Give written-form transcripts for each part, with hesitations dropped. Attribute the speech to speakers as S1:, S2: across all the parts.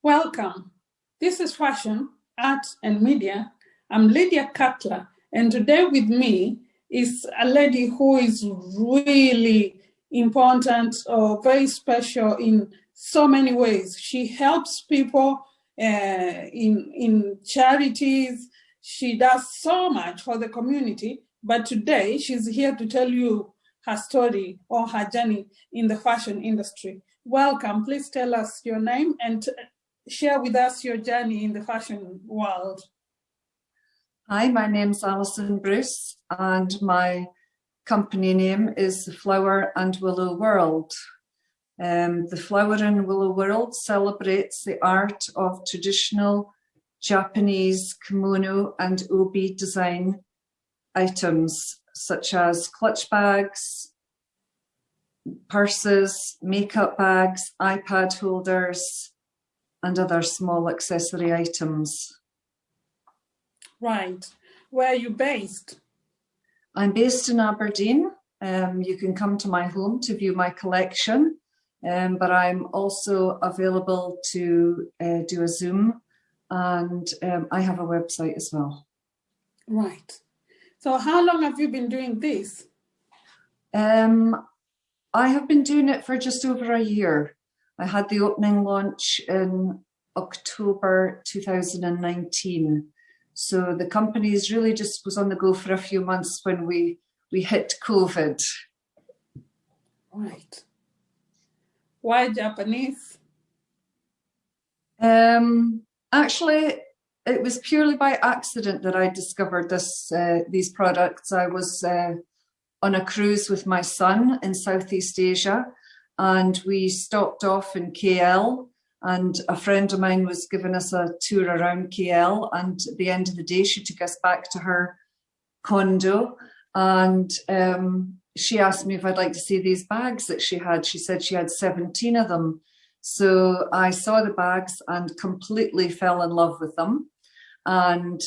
S1: Welcome. This is Fashion, Art and Media. I'm Lydia Cutler, and today with me is a lady who is really important or very special in so many ways. She helps people in charities. She does so much for the community, but today she's here to tell you her story or her journey in the fashion industry. Welcome. Please tell us your name and share with us your journey in the fashion world.
S2: Hi, my name's Alison Bruce, and my company name is The Flower and Willow World. The Flower and Willow World celebrates the art of traditional Japanese kimono and obi design items, such as clutch bags, purses, makeup bags, iPad holders, and other small accessory items.
S1: Right. Where are you based?
S2: I'm based in Aberdeen. You can come to my home to view my collection, but I'm also available to do a Zoom, and I have a website as well.
S1: Right. So how long have you been doing this?
S2: I have been doing it for just over a year. I had the opening launch in October 2019. So the company really just was on the go for a few months when we hit COVID.
S1: Right. Why Japanese?
S2: Actually, it was purely by accident that I discovered these products. I was on a cruise with my son in Southeast Asia, and we stopped off in KL, and a friend of mine was giving us a tour around KL, and at the end of the day she took us back to her condo, and she asked me if I'd like to see these bags that she had. She said she had 17 of them. So I saw the bags and completely fell in love with them. And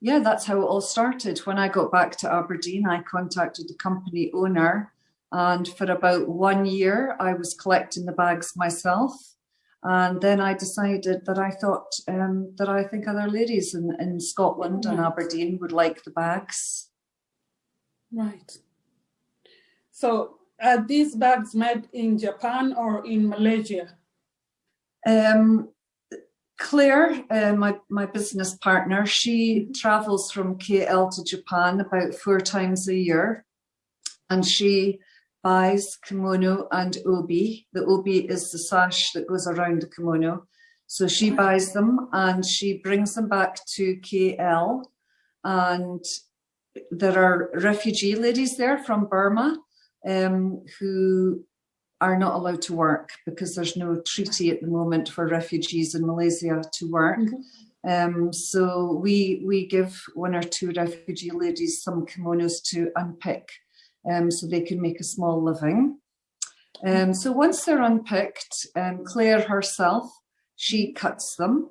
S2: yeah, that's how it all started. When I got back to Aberdeen, I contacted the company owner, and for about 1 year, I was collecting the bags myself. And then I decided that I thought that I think other ladies in Scotland and Aberdeen would like the bags.
S1: Right. So are these bags made in Japan or in Malaysia?
S2: Claire, my business partner, she travels from KL to Japan about 4 times a year, and she buys kimono and obi. The obi is the sash that goes around the kimono. So she buys them and she brings them back to KL, and there are refugee ladies there from Burma who are not allowed to work because there's no treaty at the moment for refugees in Malaysia to work. So we give 1 or 2 refugee ladies some kimonos to unpick so they can make a small living. So once they're unpicked, Claire herself, she cuts them.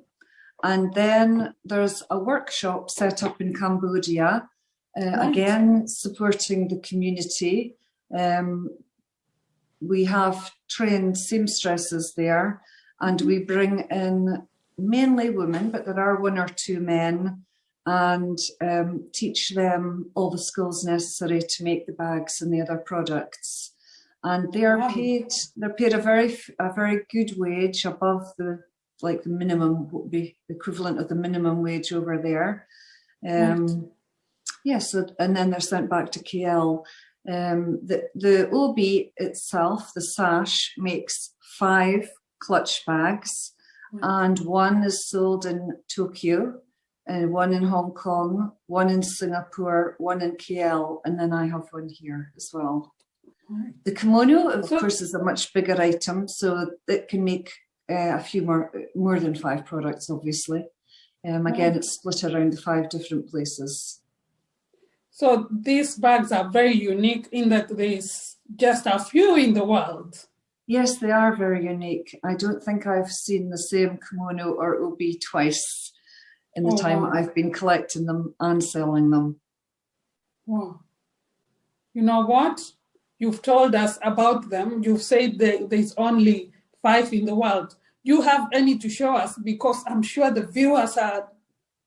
S2: And then there's a workshop set up in Cambodia, again, supporting the community. We have trained seamstresses there, and we bring in mainly women, but there are 1 or 2 men, and teach them all the skills necessary to make the bags and the other products. And they are paid a very good wage, above the minimum, what would be the equivalent of the minimum wage over there. Yes, and then they're sent back to KL. The obi itself, the sash, makes 5 clutch bags, and 1 is sold in Tokyo, 1 in Hong Kong, 1 in Singapore, 1 in KL, and then I have 1 here as well. The kimono, of course, is a much bigger item, so it can make a few more than 5 products, obviously. Again, it's split around the 5 different places.
S1: So these bags are very unique in that there's just a few in the world.
S2: Yes, they are very unique. I don't think I've seen the same kimono or obi twice in the time I've been collecting them and selling them.
S1: Wow. You know what? You've told us about them. You've said there's only 5 in the world. you have any to show us? Because I'm sure the viewers are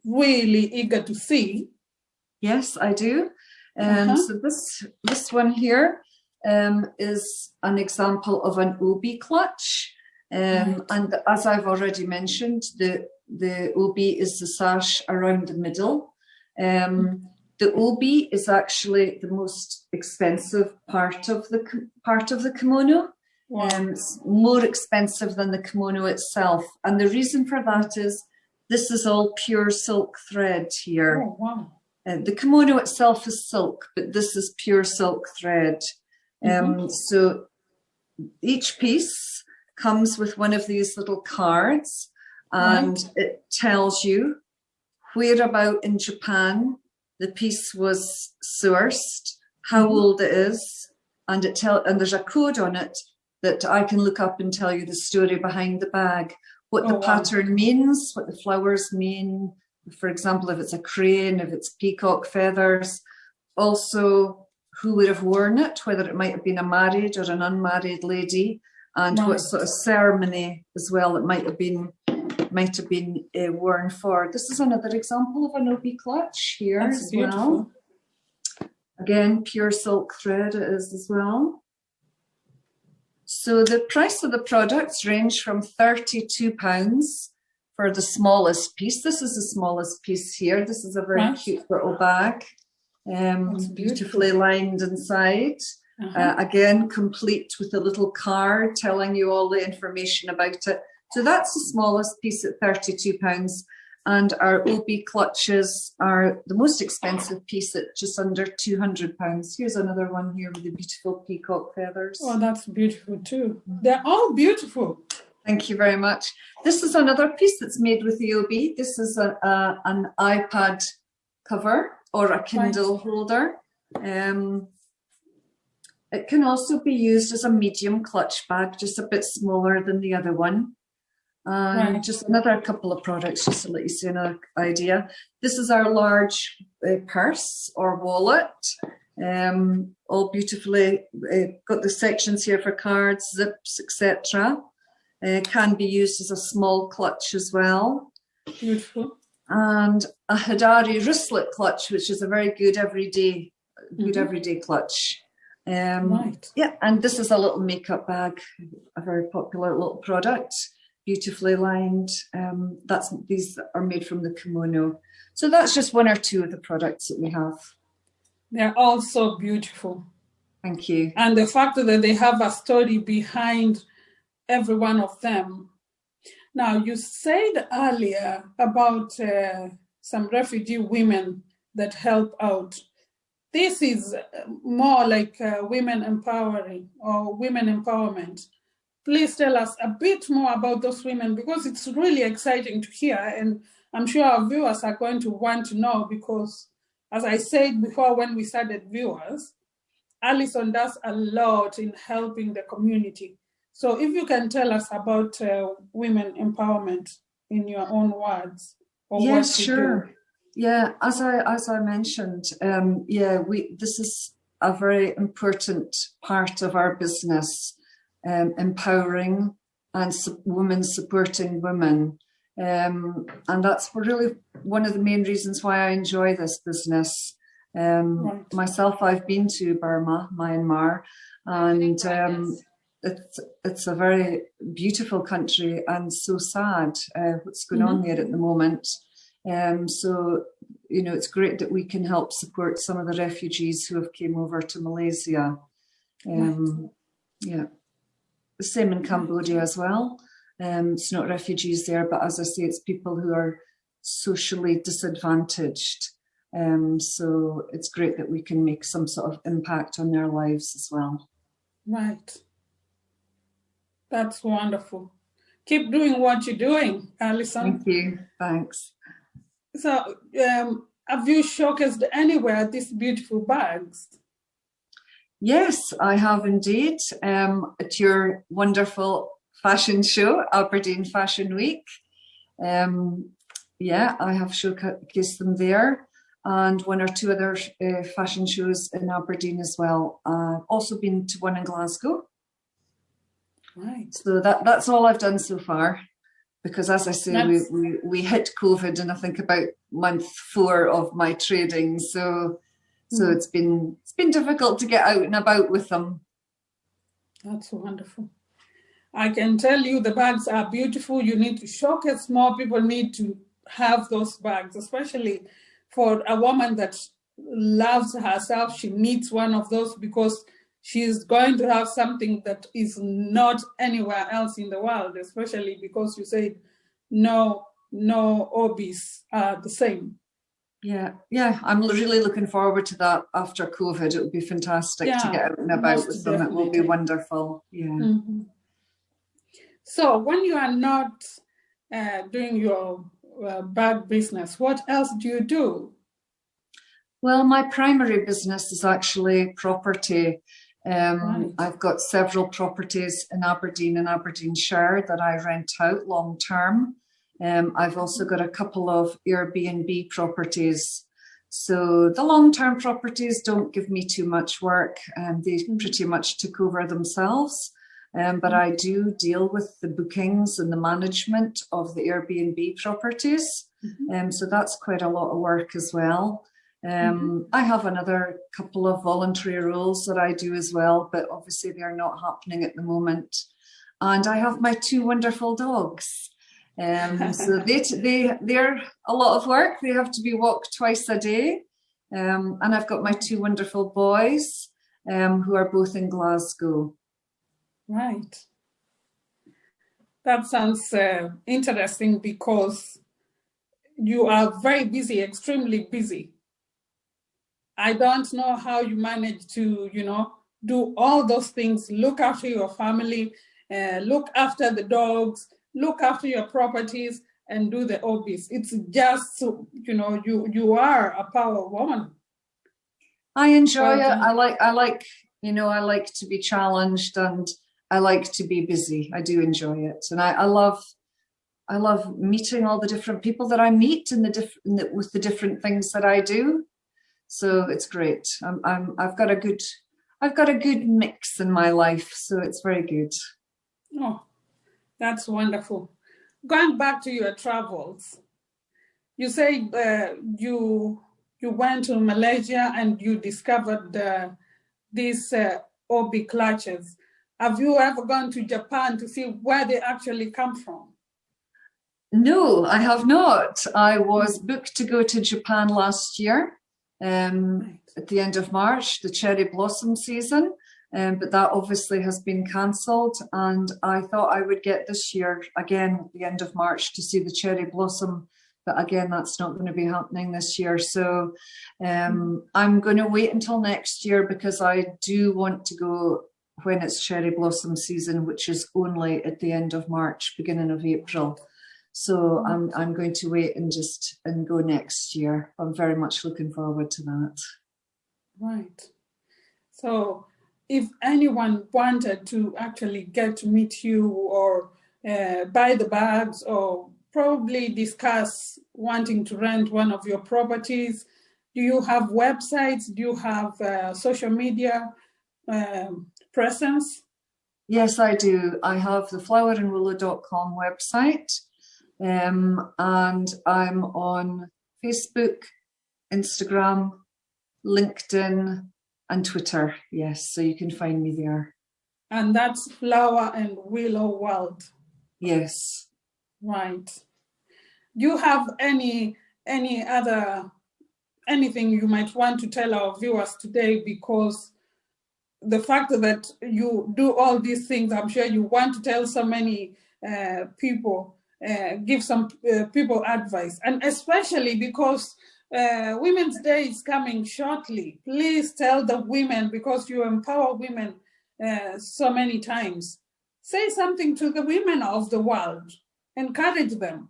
S1: really eager to see.
S2: Yes, I do. So this one here is an example of an OB clutch. And as I've already mentioned, the OB is the sash around the middle. The OB is actually the most expensive part of the kimono.
S1: Wow.
S2: It's more expensive than the kimono itself. And the reason for that is this is all pure silk thread here.
S1: Oh, wow.
S2: The kimono itself is silk, but this is pure silk thread. So each piece comes with one of these little cards, and it tells you whereabout in Japan the piece was sourced, how old it is, and there's a code on it that I can look up and tell you the story behind the bag, what the pattern means, what the flowers mean. For example, if it's a crane, if it's peacock feathers, also who would have worn it, whether it might have been a married or an unmarried lady, and what sort of ceremony as well it might have been worn for. This is another example of an obi clutch here. That's as beautiful. Well. Again, pure silk thread it is as well. So the price of the products range from £32 for the smallest piece. This is the smallest piece here. This is a very cute little bag, beautifully lined inside. Again, complete with a little card telling you all the information about it. So that's the smallest piece at £32. And our OB clutches are the most expensive piece at just under £200. Here's another one here with the beautiful peacock feathers.
S1: Oh, that's beautiful too. They're all beautiful.
S2: Thank you very much. This is another piece that's made with the OB. This is an iPad cover or a Kindle holder. It can also be used as a medium clutch bag, just a bit smaller than the other one. And just another couple of products, just to let you see another idea. This is our large purse or wallet, all beautifully got the sections here for cards, zips, etc. Can be used as a small clutch as well.
S1: Beautiful.
S2: And a Hidari wristlet clutch, which is a very good everyday clutch. Yeah, and this is a little makeup bag, a very popular little product. Beautifully lined. These are made from the kimono. So that's just one or two of the products that we have.
S1: They're all so beautiful.
S2: Thank you.
S1: And the fact that they have a story behind every one of them. Now, you said earlier about some refugee women that help out. This is more like women empowering or women empowerment. Please tell us a bit more about those women, because it's really exciting to hear, and I'm sure our viewers are going to want to know, because as I said before when we started viewers, Alison does a lot in helping the community. So if you can tell us about women empowerment in your own words.
S2: Yes, sure. Do. Yeah, as I mentioned, this is a very important part of our business. Empowering and women supporting women. And that's really one of the main reasons why I enjoy this business. Myself, I've been to Burma, Myanmar, and it's a very beautiful country and so sad what's going on there at the moment. So, it's great that we can help support some of the refugees who have came over to Malaysia. Yeah. The same in Cambodia as well. It's not refugees there, but as I say, it's people who are socially disadvantaged. So it's great that we can make some sort of impact on their lives as well.
S1: Right. That's wonderful. Keep doing what you're doing, Alison.
S2: Thank you. Thanks.
S1: So have you showcased anywhere these beautiful bags?
S2: Yes, I have indeed. At your wonderful fashion show, Aberdeen Fashion Week. I have showcased them there, and one or two other fashion shows in Aberdeen as well. I've also been to one in Glasgow.
S1: Right.
S2: So that's all I've done so far. because as I say, we hit COVID in I think about month 4 of my trading. So it's been difficult to get out and about with them.
S1: That's wonderful. I can tell you the bags are beautiful. You need to showcase more. People need to have those bags, especially for a woman that loves herself. She needs one of those because she's going to have something that is not anywhere else in the world, especially because you said no hobbies are the same.
S2: Yeah, I'm really looking forward to that after COVID. It would be fantastic to get out and about with them. It will be wonderful. Yeah.
S1: Mm-hmm. So when you are not doing your bag business, what else do you do?
S2: Well, my primary business is actually property. Right. I've got several properties in Aberdeen and Aberdeenshire that I rent out long term. I've also got a couple of Airbnb properties. So the long-term properties don't give me too much work, and they pretty much took over themselves. But I do deal with the bookings and the management of the Airbnb properties. So that's quite a lot of work as well. I have another couple of voluntary roles that I do as well, but obviously they're not happening at the moment. And I have my 2 wonderful dogs. So they're a lot of work. They have to be walked twice a day. And I've got my 2 wonderful boys who are both in Glasgow.
S1: Right. That sounds interesting because you are very busy, extremely busy. I don't know how you manage to, do all those things, look after your family, look after the dogs, look after your properties, and do the hobbies. It's just, you are a power woman.
S2: I enjoy it. I like to be challenged, and I like to be busy. I do enjoy it, and I love meeting all the different people that I meet with the different things that I do. So it's great. I've got a good mix in my life, so it's very good.
S1: Oh, that's wonderful. Going back to your travels, you say you went to Malaysia and you discovered these hobby clutches. Have you ever gone to Japan to see where they actually come from?
S2: No, I have not. I was booked to go to Japan last year. At the end of March, the cherry blossom season, but that obviously has been cancelled, and I thought I would get this year again at the end of March to see the cherry blossom, but again that's not going to be happening this year. So I'm going to wait until next year, because I do want to go when it's cherry blossom season, which is only at the end of March, beginning of April. So I'm going to wait and go next year. I'm very much looking forward to that. Right.
S1: So if anyone wanted to actually get to meet you or buy the bags, or probably discuss wanting to rent one of your properties, do you have websites? Do you have social media presence?
S2: Yes, I do. I have the flowerandwillow.com website. And I'm on Facebook, Instagram, LinkedIn, and Twitter. Yes, so you can find me there.
S1: And that's Flower and Willow World.
S2: Yes.
S1: Right. Do you have any anything you might want to tell our viewers today? Because the fact that you do all these things, I'm sure you want to tell so many people. Give some people advice, and especially because Women's Day is coming shortly. Please tell the women, because you empower women so many times. Say something to the women of the world. Encourage them.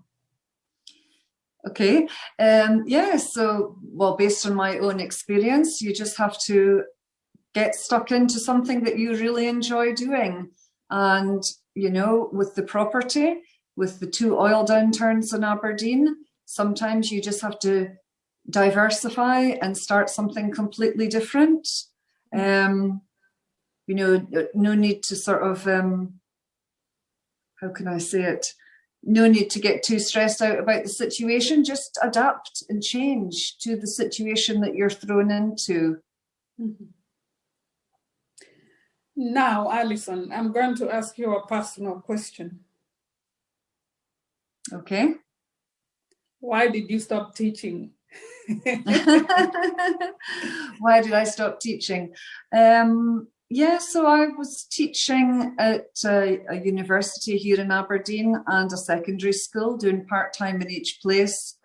S2: Okay. So, based on my own experience, you just have to get stuck into something that you really enjoy doing. And, with the property, with the 2 oil downturns in Aberdeen, sometimes you just have to diversify and start something completely different. No need to sort of, how can I say it? no need to get too stressed out about the situation. Just adapt and change to the situation that you're thrown into.
S1: Mm-hmm. Now, Alison, I'm going to ask you a personal question.
S2: Okay.
S1: Why did you stop teaching?
S2: Why did I stop teaching? So I was teaching at a university here in Aberdeen and a secondary school, doing part-time in each place.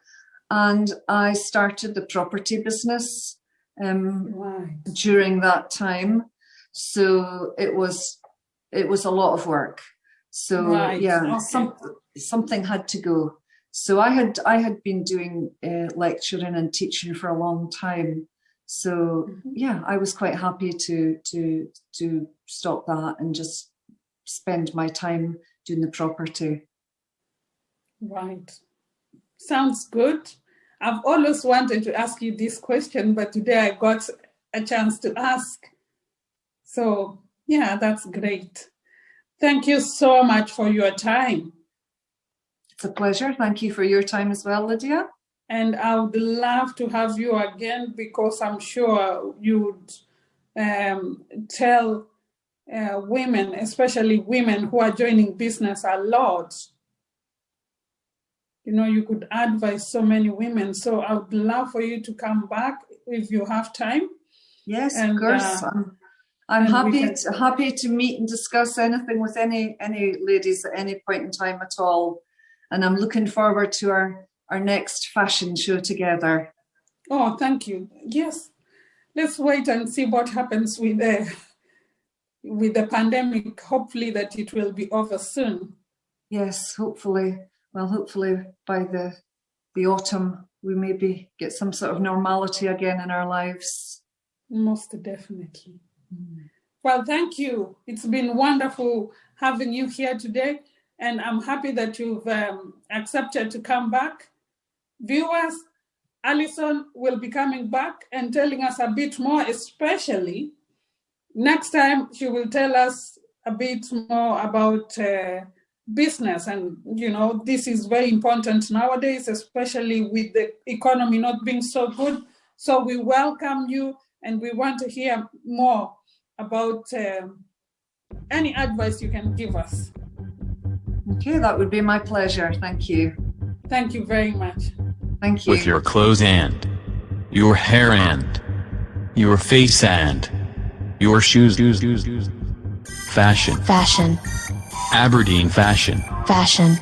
S2: And I started the property business during that time. So it was a lot of work. So something had to go. So I had been doing lecturing and teaching for a long time. So I was quite happy to stop that and just spend my time doing the property.
S1: Right. Sounds good. I've always wanted to ask you this question, but today I got a chance to ask. So yeah, that's great. Thank you so much for your time.
S2: It's a pleasure. Thank you for your time as well, Lydia.
S1: And I would love to have you again, because I'm sure you'd tell women, especially women who are joining business, a lot. You know, you could advise so many women. So I would love for you to come back if you have time.
S2: Yes, of course. I'm happy to meet and discuss anything with any ladies at any point in time at all. And I'm looking forward to our next fashion show together.
S1: Oh, thank you. Yes. Let's wait and see what happens with the pandemic. Hopefully that it will be over soon.
S2: Yes, hopefully. Well, hopefully by the autumn, we maybe get some sort of normality again in our lives.
S1: Most definitely. Well, thank you. It's been wonderful having you here today. And I'm happy that you've accepted to come back. Viewers, Alison will be coming back and telling us a bit more, especially next time she will tell us a bit more about business. And, you know, this is very important nowadays, especially with the economy not being so good. So we welcome you and we want to hear more about any advice you can give us.
S2: Okay, that would be my pleasure. Thank you.
S1: Thank you very much.
S2: Thank you.
S3: With your clothes and your hair and your face and your shoes. Fashion.
S4: Fashion.
S3: Aberdeen fashion.
S4: Fashion.